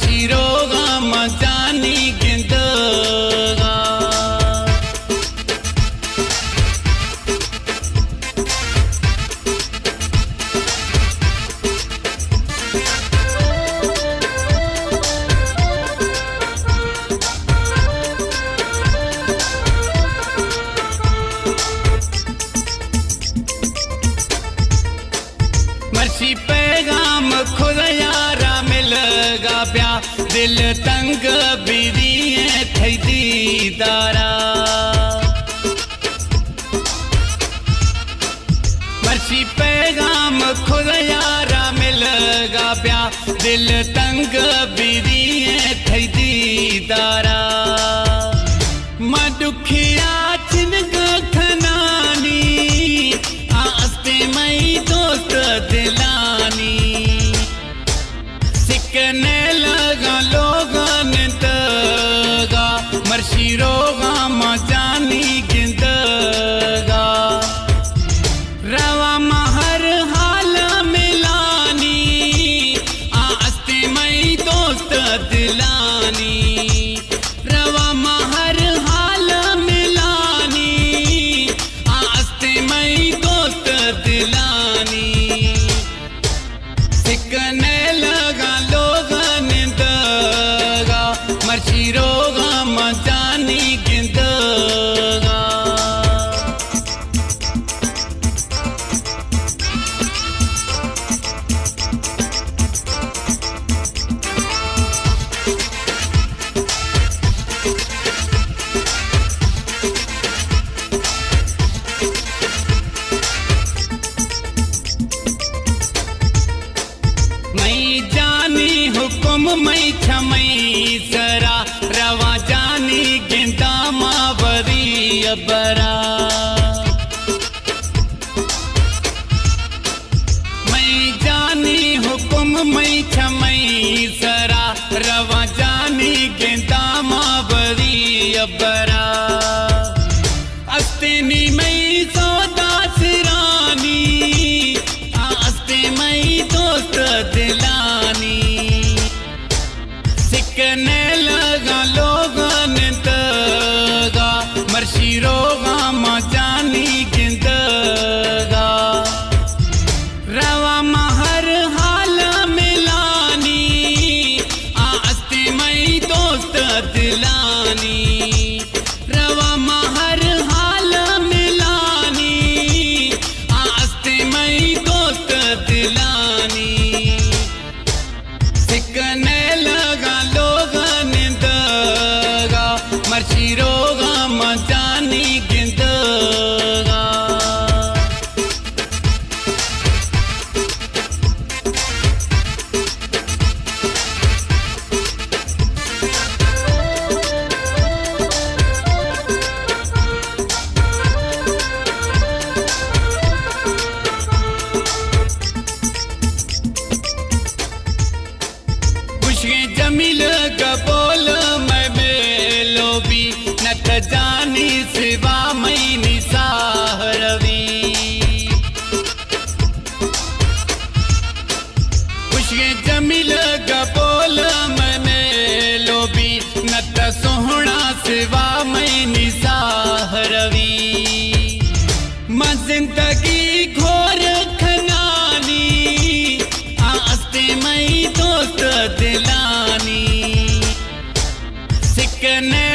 मर्शिरोगा मजानी गिंदगा मर्शी पैगाम खुद यारा मिलगा प्या दिल तंग बिरिए थई दीदारा मर्शी पैगाम खुद यारा मिलगा प्या दिल तंग बिरिए थई दीदारा मडुखिया चिनग खनानी आस्ते मई दोस्त दिलानी सिकने लगा लोगन तगा मर्शिरोगा मजानी गिंदगा रवा महर हाल मिलानी आस्ते मई दोस्त दिलानी रवा महर हाल मिलानी आस्ते मई दोस्त दिलानी सिकने लगा लोगन दगा मर्शिरोगा मजानी गिंदगा मई जानी हुकुम मई छमई सरा रवा जानी गिंदा मावरी अबरा मई जानी हुकुम मई छमई सरा रवा जानी गिंदा मावरी अबरा अस्तिनी मई सौदा सिरानी आस्ते मई दोस्त दिलानी सिकने लगा लोगन तगा मर्शिरोगा मजानी गिंदगा रवा महर हाल मिलानी आस्ते मई दोस्त दिलानी रवा महर हाल मिलानी आस्ते मई दोस्त दिलानी सिकने लगा लोगन दगा मर्शिरोगा मजानी गिंदगा खुशे जमील कबोल मैं मेलो भी नत जानी सिवा मई निसाह रवी खुशे जमील कबोल मैं मेलो भी नत सोहना सिवा मई निसाह रवी मां जिंदगी घोर खनानी आस्ते मई दोस्त दिलानी सिकने